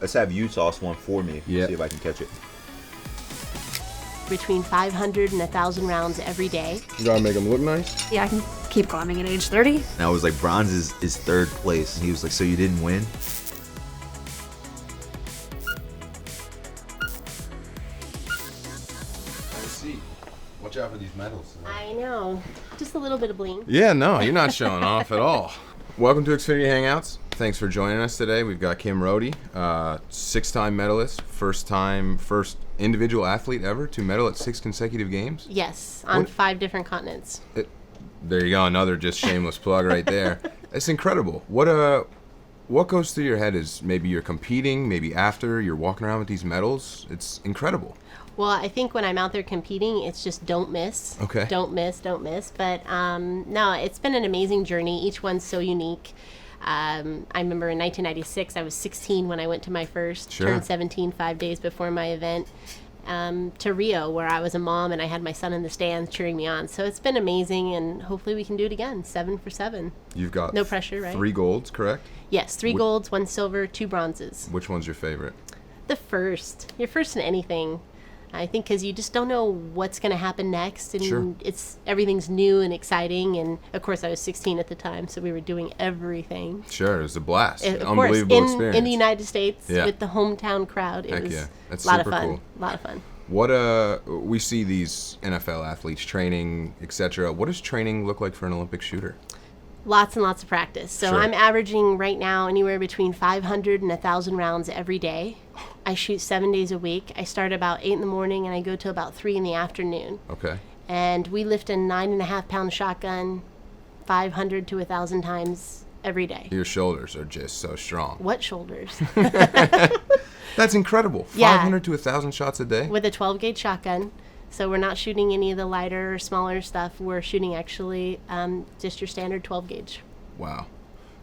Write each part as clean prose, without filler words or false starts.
Let's have you toss one for me. Yeah. See if I can catch it. Between 500 and 1,000 rounds every day. You gotta make them look nice. Yeah, I can keep climbing at age 30. And I was like, bronze is third place. And he was like, so you didn't win? Have a seat. Watch out for these medals. I know. Just a little bit of bling. Yeah, no, you're not showing off at all. Welcome to Xfinity Hangouts. Thanks for joining us today. We've got Kim Rhode, 6-time medalist, first individual athlete ever to medal at 6 consecutive games. Yes, on 5 different continents. There you go, another just shameless plug right there. It's incredible. What goes through your head is maybe you're competing, maybe after you're walking around with these medals. It's incredible. Well, I think when I'm out there competing, it's just don't miss. Okay. Don't miss. But no, it's been an amazing journey. Each one's so unique. I remember in 1996, I was 16 when I went to my first. Sure. Turned 17 5 days before my event. To Rio, where I was a mom and I had my son in the stands cheering me on. So it's been amazing, and hopefully we can do it again. 7 for 7. You've got no pressure, right? 3 golds, correct? Yes, 3 golds, 1 silver, 2 bronzes. Which one's your favorite? The first. You're first in anything. I think because you just don't know what's going to happen next, and Sure. everything's new and exciting. And of course, I was 16 at the time, so we were doing everything. Sure, it was a blast. Of Unbelievable course, experience. in the United States Yeah. with the hometown crowd, it Heck was yeah. That's a lot super of fun. cool. A lot of fun. What we see these NFL athletes training, etc. What does training look like for an Olympic shooter? Lots and lots of practice. So Sure. I'm averaging right now anywhere between 500 and 1,000 rounds every day. I shoot 7 days a week. I start about 8 in the morning and I go till about 3 in the afternoon. Okay. And we lift a 9.5-pound shotgun 500 to 1,000 times every day. Your shoulders are just so strong. What shoulders? That's incredible. Yeah. 500 to 1,000 shots a day? With a 12-gauge shotgun. So we're not shooting any of the lighter or smaller stuff. We're shooting actually just your standard 12-gauge. Wow.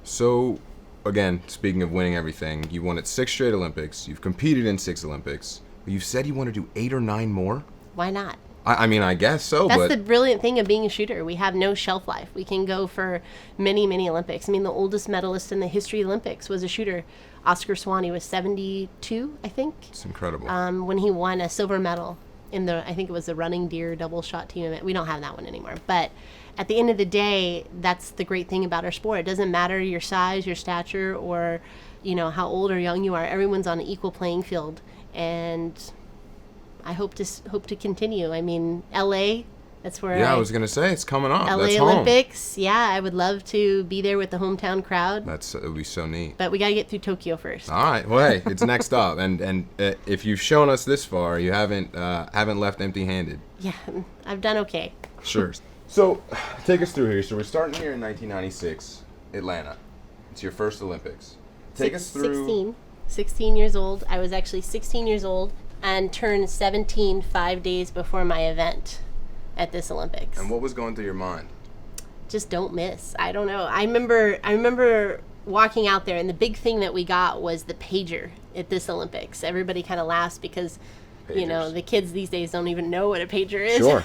So, again, speaking of winning everything, you won at 6 straight Olympics. You've competed in 6 Olympics. But you've said you want to do 8 or 9 more? Why not? I mean, I guess so, That's but... the brilliant thing of being a shooter. We have no shelf life. We can go for many, many Olympics. I mean, the oldest medalist in the history of the Olympics was a shooter. Oscar Swanee was 72, I think. It's incredible. When he won a silver medal in I think it was the running deer double shot team event. We don't have that one anymore. But at the end of the day, that's the great thing about our sport. It doesn't matter your size, your stature, or, how old or young you are. Everyone's on an equal playing field. And I hope to continue. I mean, LA, that's where I was going to say, it's coming up. LA That's Olympics, home. Yeah, I would love to be there with the hometown crowd. It would be so neat. But we got to get through Tokyo first. All right. Well, hey, it's next up. And if you've shown us this far, you haven't left empty-handed. Yeah, I've done okay. Sure. So, take us through here. So we're starting here in 1996, Atlanta. It's your first Olympics. Take us through... 16 years old. I was actually 16 years old and turned 17 5 days before my event at this Olympics. And what was going through your mind? Just don't miss. I don't know. I remember walking out there, and the big thing that we got was the pager at this Olympics. Everybody kind of laughs because, Pagers. the kids these days don't even know what a pager is. Sure.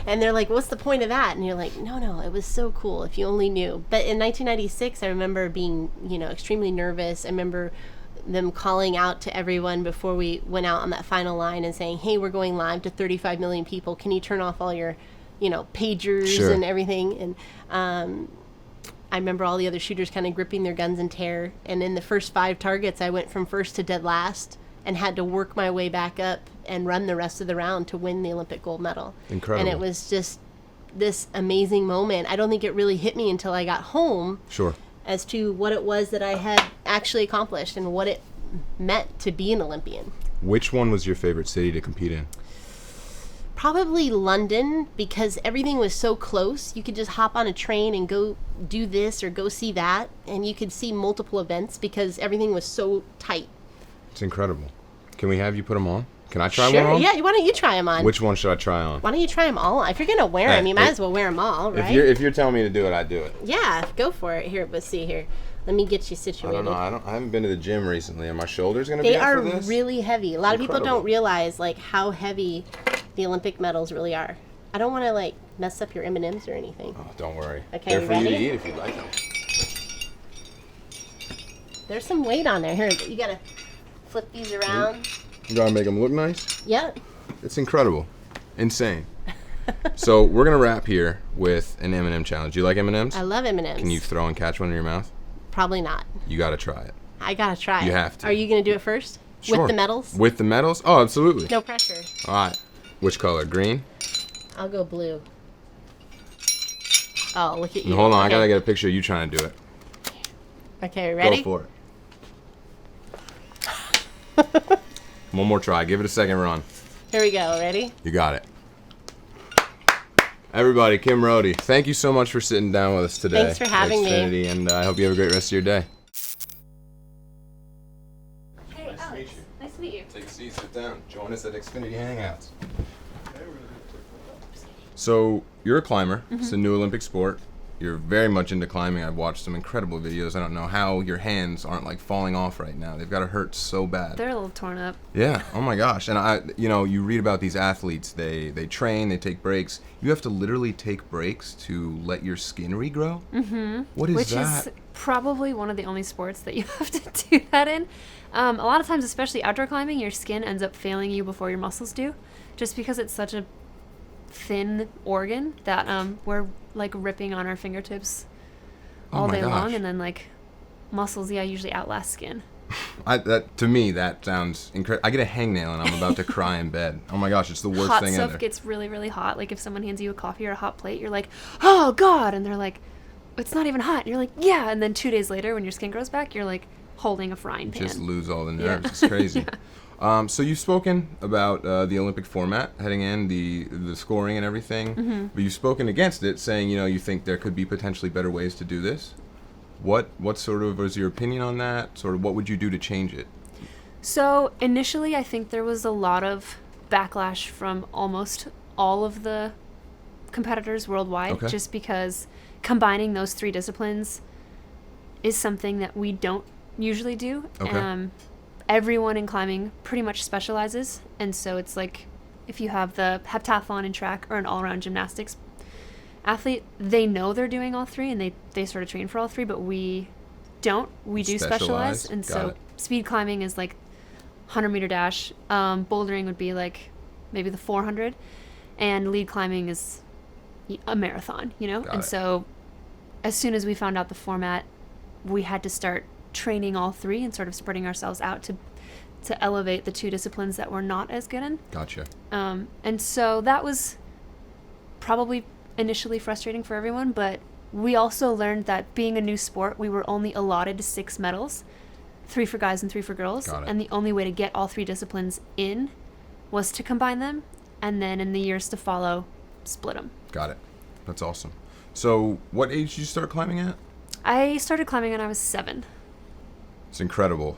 And they're like, what's the point of that? And you're like, no, it was so cool if you only knew. But in 1996, I remember being, extremely nervous. I remember them calling out to everyone before we went out on that final line and saying, hey, we're going live to 35 million people. Can you turn off all your, pagers Sure. and everything? And I remember all the other shooters kind of gripping their guns in terror. And in the first 5 targets, I went from first to dead last and had to work my way back up and run the rest of the round to win the Olympic gold medal. Incredible. And it was just this amazing moment. I don't think it really hit me until I got home. Sure. As to what it was that I had actually accomplished and what it meant to be an Olympian. Which one was your favorite city to compete in? Probably London, because everything was so close. You could just hop on a train and go do this or go see that, and you could see multiple events because everything was so tight. It's incredible. Can we have you put them on? Can I try Sure, one on? yeah. Why don't you try them on? Which one should I try on? Why don't you try them all on? If you're going to wear them, you might as well wear them all, right? If you're telling me to do it, I do it. Yeah, go for it. Here, let's see here. Let me get you situated. I don't know. I haven't been to the gym recently. Are my shoulders going to be They up are for this? really heavy. A lot of people Incredible. don't realize how heavy the Olympic medals really are. I don't want to mess up your M&Ms or anything. Oh, don't worry. Okay, They're you for you to ready? eat if you like them. There's some weight on there. Here, you gotta flip these around. You gotta make them look nice. Yep. It's incredible. Insane. So we're gonna wrap here with an M&M challenge. Do you like M&Ms? I love M&Ms. Can you throw and catch one in your mouth? Probably not. You gotta try it. I gotta try it. You have to. Are you gonna do it first? Sure. With the medals? With the medals? Oh, absolutely. No pressure. All right. Which color? Green? I'll go blue. Oh, look at you. Hold on, Okay. I gotta get a picture of you trying to do it. Okay, ready? Go for it. One more try. Give it a second run. Here we go. Ready? You got it. Everybody, Kim Rhode, thank you so much for sitting down with us today. Thanks for having me. Xfinity, and I hope you have a great rest of your day. Hey, Alex. Nice to meet you. Take a seat, sit down. Join us at Xfinity Hangouts. So, you're a climber. It's a new Olympic sport. You're very much into climbing. I've watched some incredible videos. I don't know how your hands aren't like falling off right now. They've got to hurt so bad. They're a little torn up. Yeah. Oh my gosh. And you read about these athletes. They train. They take breaks. You have to literally take breaks to let your skin regrow. Mm-hmm. What is Which that? is probably one of the only sports that you have to do that in. A lot of times, especially outdoor climbing, your skin ends up failing you before your muscles do, just because it's such a thin organ that we're like ripping on our fingertips all my day gosh. long, and then like muscles, usually outlast skin. To me, that sounds incredible. I get a hangnail and I'm about to cry in bed. Oh my gosh, it's the worst Hot thing stuff ever. gets really, really hot. Like if someone hands you a coffee or a hot plate, you're like, oh God, and they're like, it's not even hot. And you're like, yeah, and then 2 days later, when your skin grows back, you're like holding a frying pan. Just lose all the Yeah. nerves. It's crazy. So you've spoken about the Olympic format heading in, the scoring and everything, but you've spoken against it, saying you think there could be potentially better ways to do this. What sort of was your opinion on that? Sort of what would you do to change it? So initially, I think there was a lot of backlash from almost all of the competitors worldwide, Okay. just because combining those three disciplines is something that we don't usually do. Okay. Everyone in climbing pretty much specializes, and so it's like if you have the heptathlon in track or an all-around gymnastics athlete, they know they're doing all three, and they sort of train for all three, but we don't. We do specialize, and Got so it. speed climbing is like 100-meter dash. Bouldering would be like maybe the 400, and lead climbing is a marathon, Got and it. so as soon as we found out the format, we had to start training all three and sort of spreading ourselves out to elevate the two disciplines that we're not as good in. Gotcha. And so that was probably initially frustrating for everyone, but we also learned that being a new sport, we were only allotted 6 medals, 3 for guys and 3 for girls, Got it. and the only way to get all 3 disciplines in was to combine them, and then in the years to follow, split them. Got it. That's awesome. So what age did you start climbing at? I started climbing when I was 7. It's incredible.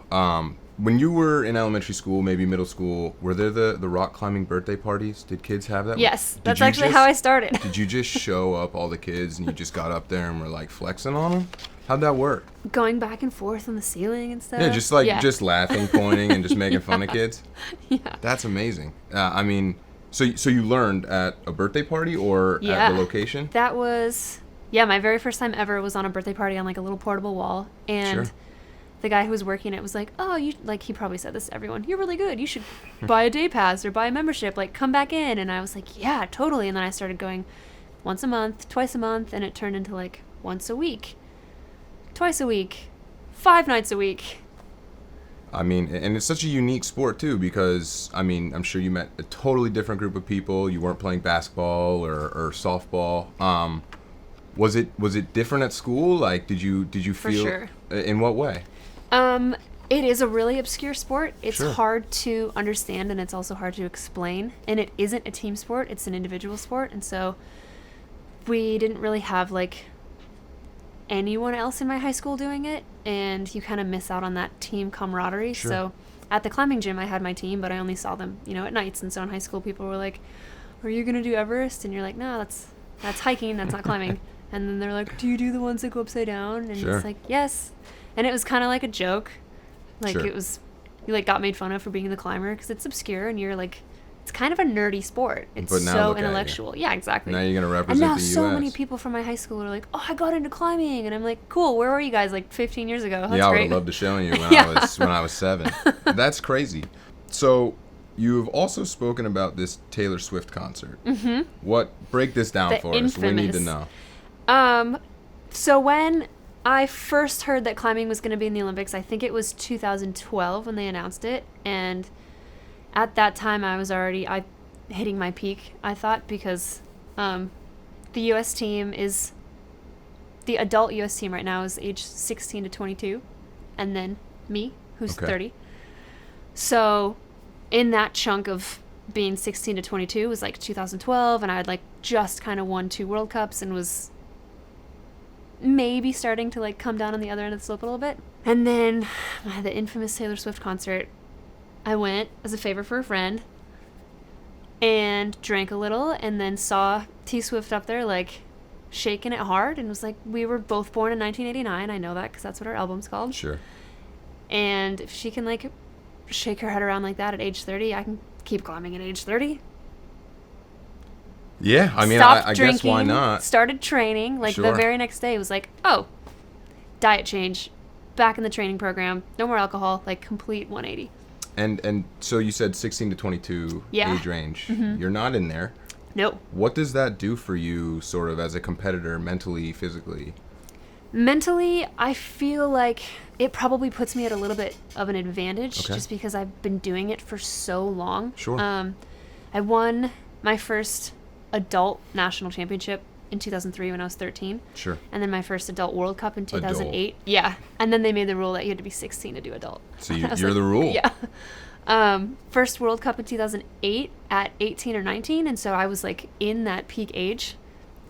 When you were in elementary school, maybe middle school, were there the rock climbing birthday parties? Did kids have that? Yes, Did that's you actually just- how I started. Did you just show up all the kids and you just got up there and were like flexing on them? How'd that work? Going back and forth on the ceiling and stuff. Yeah, just laughing, pointing, and just making fun of kids. Yeah. That's amazing. I mean, so you learned at a birthday party or at Yeah. the location? That was, my very first time ever was on a birthday party on like a little portable wall. And Sure. the guy who was working it was like, oh, he probably said this to everyone, you're really good. You should buy a day pass or buy a membership, like come back in. And I was like, yeah, totally. And then I started going once a month, twice a month, and it turned into like once a week, twice a week, 5 nights a week. I mean, and it's such a unique sport too because, I mean, I'm sure you met a totally different group of people. You weren't playing basketball or softball. Was it different at school? Like, did you For feel sure. In what way? It is a really obscure sport. It's Sure. hard to understand, and it's also hard to explain. And it isn't a team sport. It's an individual sport. And so we didn't really have, like, anyone else in my high school doing it. And you kind of miss out on that team camaraderie. Sure. So at the climbing gym, I had my team, but I only saw them, at nights. And so in high school, people were like, are you going to do Everest? And you're like, no, that's hiking. That's not climbing. And then they're like, do you do the ones that go upside down? And Sure. it's like, yes. And it was kind of like a joke. Like Sure. it was, you like got made fun of for being the climber because it's obscure and you're like it's kind of a nerdy sport. It's But now so look at you. intellectual. Yeah, exactly. Now you're going to And represent now the U.S. so many people from my high school are like, oh, I got into climbing. And I'm like, cool, where were you guys like 15 years ago? That's Yeah, I would great. have loved to show you when, Yeah. when I was 7. That's crazy. So you've also spoken about this Taylor Swift concert. Mm-hmm. Break this down The for us. We need to infamous. know. So when I first heard that climbing was going to be in the Olympics, I think it was 2012 when they announced it. And at that time, I was already hitting my peak, I thought, because the U.S. team is, the adult U.S. team right now is age 16 to 22. And then me, who's Okay. 30. So in that chunk of being 16 to 22 was like 2012, and I had like just kind of won 2 World Cups and was maybe starting to like come down on the other end of the slope a little bit. And then the infamous Taylor Swift concert, I went as a favor for a friend and drank a little, and then saw T Swift up there like shaking it hard, and was like, we were both born in 1989. I know that because that's what our album's called. Sure. And if she can like shake her head around like that at age 30, I can keep climbing at age 30. Yeah, I mean, Stopped I drinking, guess why not? Started training. Like the Sure. very next day was like, oh, diet change, back in the training program, no more alcohol, like complete 180. And so you said 16 to 22 Yeah. age range. You're not in there. No. What does that do for you, sort of, as a competitor, mentally, physically? Mentally, I feel like it probably puts me at a little bit of an advantage, Okay. just because I've been doing it for so long. Sure. I won my first adult national championship in 2003 when I was 13. Sure. And then my first adult World Cup in 2008. Yeah. And then they made the rule that you had to be 16 to do adult. So I was you're like, the rule. Yeah. First World Cup in 2008 at 18 or 19. And so I was like in that peak age.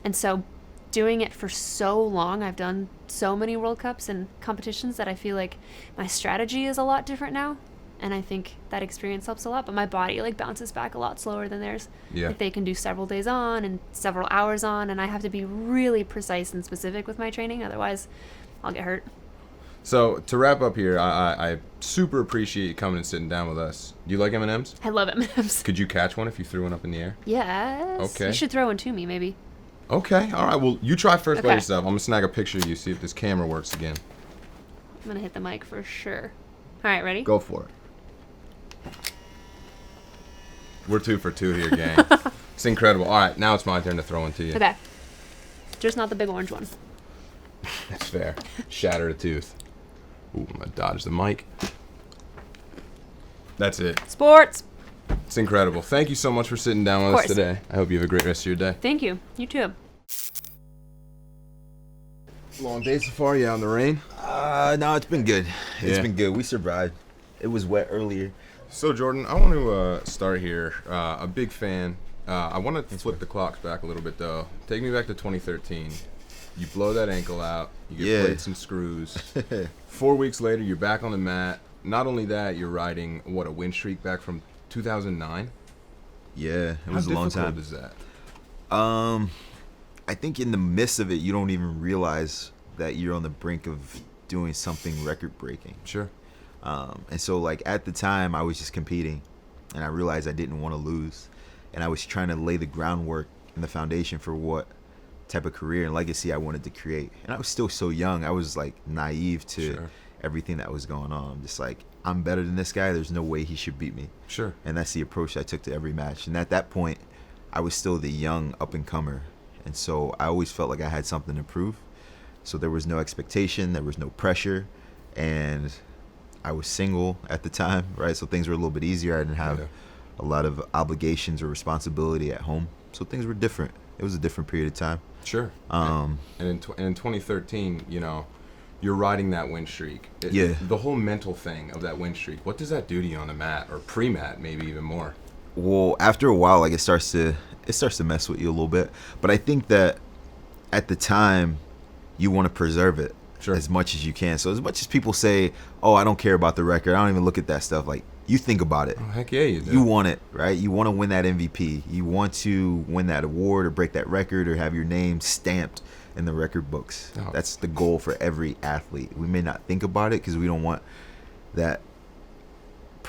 And so doing it for so long, I've done so many World Cups and competitions that I feel like my strategy is a lot different now. And I think that experience helps a lot. But my body like bounces back a lot slower than theirs. Yeah. Like they can do several days on and several hours on. And I have to be really precise and specific with my training. Otherwise, I'll get hurt. So to wrap up here, I super appreciate you coming and sitting down with us. Do you like M&Ms? I love M&Ms. Could you catch one if you threw one up in the air? Yes. Okay. You should throw one to me, maybe. Okay. All right. Well, you try first by Okay. yourself. I'm going to snag a picture of you, see if this camera works again. I'm going to hit the mic for sure. All right, ready? Go for it. We're 2 for 2 here, gang. It's incredible. All right. Now it's my turn to throw one to you. Okay. Just not the big orange one. That's fair. Shatter a tooth. Ooh, I'm going to dodge the mic. That's it. Sports. It's incredible. Thank you so much for sitting down with us Of course. today. I hope you have a great rest of your day. Thank you. You too. Long day so far? Yeah, in the rain? No, it's been good. It's Yeah. been good. We survived. It was wet earlier. So, Jordan, I want to start here. A big fan. I want to flip the clocks back a little bit, though. Take me back to 2013. You blow that ankle out. You get Yeah. plates and screws. 4 weeks later, you're back on the mat. Not only that, you're riding, a win streak back from 2009? Yeah, it was a long time. How difficult is that? I think in the midst of it, you don't even realize that you're on the brink of doing something record-breaking. Sure. And so, like, at the time, I was just competing, and I realized I didn't want to lose. And I was trying to lay the groundwork and the foundation for what type of career and legacy I wanted to create. And I was still so young. I was, like, naive to Sure. everything that was going on. I'm just like, I'm better than this guy. There's no way he should beat me. Sure. And that's the approach I took to every match. And at that point, I was still the young up-and-comer. And so I always felt like I had something to prove. So there was no expectation. There was no pressure. And I was single at the time, right? So things were a little bit easier. I didn't have Yeah. a lot of obligations or responsibility at home. So things were different. It was a different period of time. Sure. And in 2013, you're riding that win streak. Yeah. The whole mental thing of that win streak, what does that do to you on the mat or pre-mat, maybe even more? Well, after a while, like, it starts to mess with you a little bit. But I think that at the time, you want to preserve it Sure. as much as you can. So as much as people say, "Oh, I don't care about the record. I don't even look at that stuff." Like, you think about it. Oh, heck yeah, you do. You want it, right? You want to win that MVP. You want to win that award or break that record or have your name stamped in the record books. Oh. That's the goal for every athlete. We may not think about it because we don't want that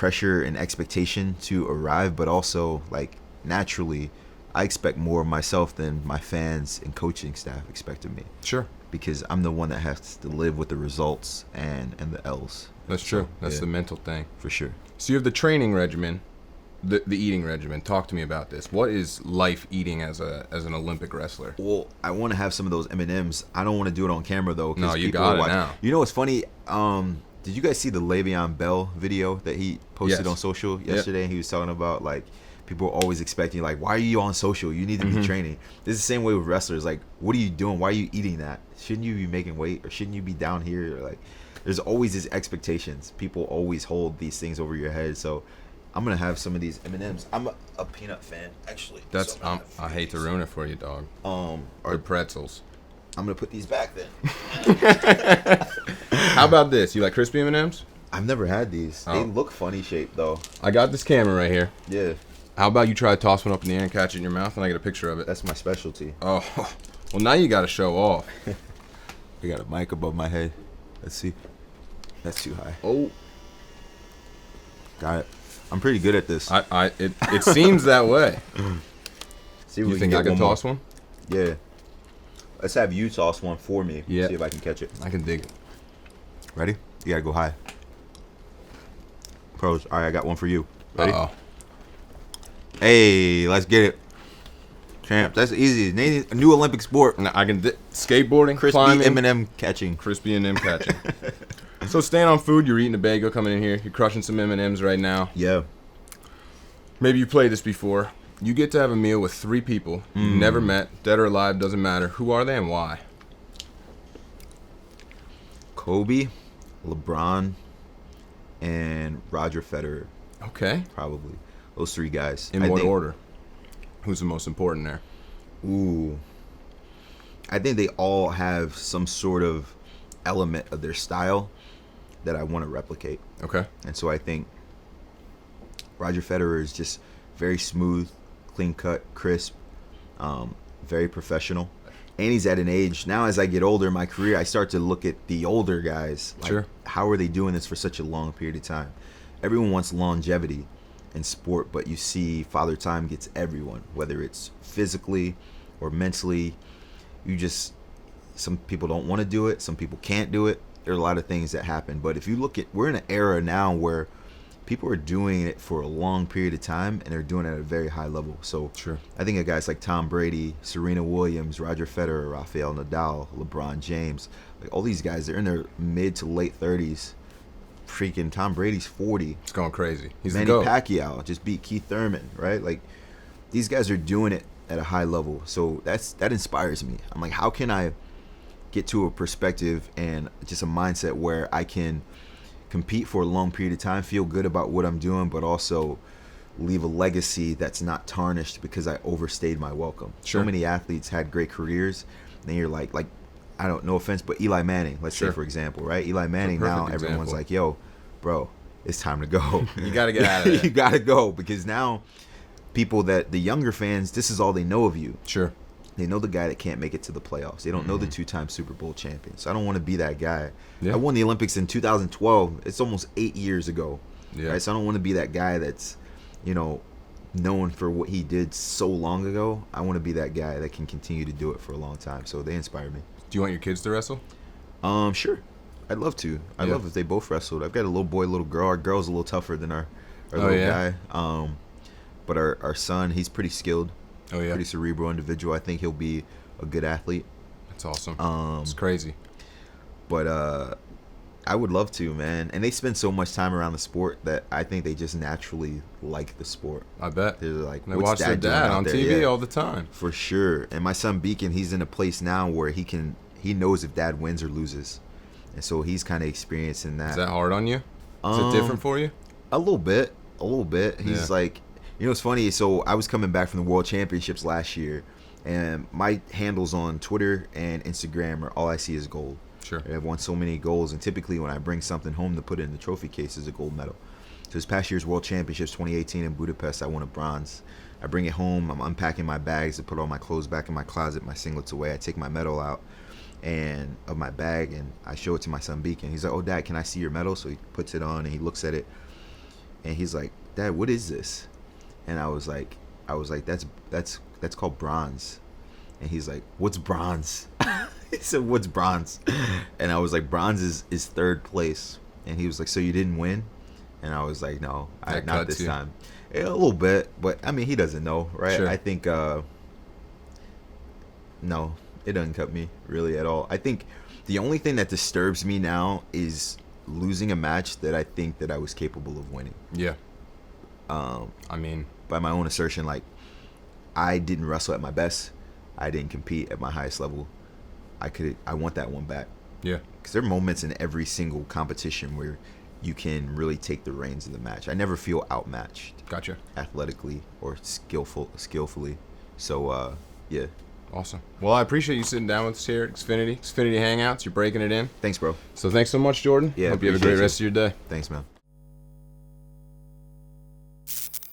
pressure and expectation to arrive, but also like naturally I expect more of myself than my fans and coaching staff expect of me. Sure. Because I'm the one that has to live with the results and the L's. That's true. So, That's yeah, the mental thing. for sure. So you have the training regimen, the eating regimen. Talk to me about this. What is life eating as an Olympic wrestler? Well, I want to have some of those M&Ms. I don't want to do it on camera though. 'Cause No, you people got are it now. You know what's funny? Did you guys see the Le'Veon Bell video that he posted Yes. on social yesterday? He was talking about like people are always expecting like, why are you on social? You need to be training. This is the same way with wrestlers. Like, what are you doing? Why are you eating that? Shouldn't you be making weight or shouldn't you be down here? Or, like, there's always these expectations. People always hold these things over your head. So I'm gonna have some of these M&Ms. I'm a peanut fan actually. That's so I'm gonna I have hate to these. ruin it for you, dog. They're pretzels. I'm gonna put these back then. How about this? You like crispy M&Ms? I've never had these. Oh. They look funny shaped though. I got this camera right here. Yeah, How about you try to toss one up in the air and catch it in your mouth, and I get a picture of it? that's my specialty. Oh, well now you got to show off. I got a mic above my head. Let's see. That's too high. Oh, Got it. I'm pretty good at this. it seems that way. See if You we think get I can more. toss one? Yeah. Let's have you toss one for me. Yeah. See if I can catch it. I can dig it. Ready? You gotta go high. Pros. All right, I got one for you. Ready? Uh-oh. Hey, let's get it. Champ. That's easy. Name a new Olympic sport. Now I can skateboarding, Crispy climbing, M&M catching. crispy and M catching. So staying on food, you're eating a bagel coming in here. You're crushing some M&Ms right now. Yeah. Maybe you played this before. You get to have a meal with 3 people you've never met, dead or alive, doesn't matter. Who are they and why? Kobe, LeBron, and Roger Federer, Okay. probably. Those 3 guys. In I what think- order? Who's the most important there? Ooh. I think they all have some sort of element of their style that I want to replicate. Okay. And so I think Roger Federer is just very smooth, clean cut, crisp, very professional. And he's at an age now, as I get older in my career, I start to look at the older guys. Like, Sure. how are they doing this for such a long period of time? Everyone wants longevity in sport, but you see Father Time gets everyone, whether it's physically or mentally. Some people don't want to do it. Some people can't do it. There are a lot of things that happen. But if you look at, we're in an era now where people are doing it for a long period of time and they're doing it at a very high level. So Sure. I think of guys like Tom Brady, Serena Williams, Roger Federer, Rafael Nadal, LeBron James, like all these guys, they're in their mid to late 30s. Freaking Tom Brady's 40. It's going crazy. He's Manny the GOAT. Pacquiao just beat Keith Thurman, right? Like, these guys are doing it at a high level. So that inspires me. I'm like, how can I get to a perspective and just a mindset where I can compete for a long period of time, feel good about what I'm doing, but also leave a legacy that's not tarnished because I overstayed my welcome. Sure. So many athletes had great careers, and then you're like I don't, no offense, but Eli Manning, let's Sure. say for example, right? Eli Manning, perfect now everyone's example. like, yo, bro, it's time to go. You got to get out of there. You gotta go, because now people the younger fans, this is all they know of you. Sure. They know the guy that can't make it to the playoffs. They don't know the 2-time Super Bowl champion. So I don't want to be that guy. Yeah. I won the Olympics in 2012. It's almost 8 years ago. Yeah. Right? So I don't want to be that guy that's, known for what he did so long ago. I want to be that guy that can continue to do it for a long time. So they inspire me. Do you want your kids to wrestle? Sure. I'd love to. I'd Yeah. love if they both wrestled. I've got a little boy, little girl. Our girl's a little tougher than our Oh, little yeah? guy. But our son, he's pretty skilled. Oh, yeah. Pretty cerebral individual. I think he'll be a good athlete. That's awesome. Um, It's crazy. But I would love to, man. And they spend so much time around the sport that I think they just naturally like the sport. I bet. They're like, They what's watch their doing dad out on there? TV Yeah, all the time. for sure. And my son Beacon, he's in a place now where he knows if dad wins or loses. And so he's kind of experiencing that. Is that hard on you? Is it different for you? A little bit. He's Yeah. like, it's funny. So I was coming back from the World Championships last year, and my handles on Twitter and Instagram are all I see is gold. Sure. I've won so many goals, and typically when I bring something home to put it in the trophy case is a gold medal. So this past year's World Championships 2018 in Budapest, I won a bronze. I bring it home. I'm unpacking my bags to put all my clothes back in my closet, my singlets away. I take my medal out of my bag, and I show it to my son Beacon. He's like, "Oh, Dad, can I see your medal?" So he puts it on and he looks at it. And he's like, Dad, what is this? And I was like, that's called bronze. And he's like, what's bronze? He said, what's bronze? And I was like, bronze is third place. And he was like, so you didn't win? And I was like, no, not this time. A little bit, but I mean, he doesn't know, right? Sure. I think, no, it doesn't cut me really at all. I think the only thing that disturbs me now is losing a match that I think that I was capable of winning. Yeah. I mean, by my own assertion, like, I didn't wrestle at my best. I didn't compete at my highest level. I want that one back. yeah. Because there are moments in every single competition where you can really take the reins of the match. I never feel outmatched Gotcha. athletically or skillfully. So, yeah. Awesome. Well, I appreciate you sitting down with us here at Xfinity Hangouts. You're breaking it in. Thanks, bro. So thanks so much, Jordan. Yeah, Hope you have a great appreciate rest of your day. Thanks, man.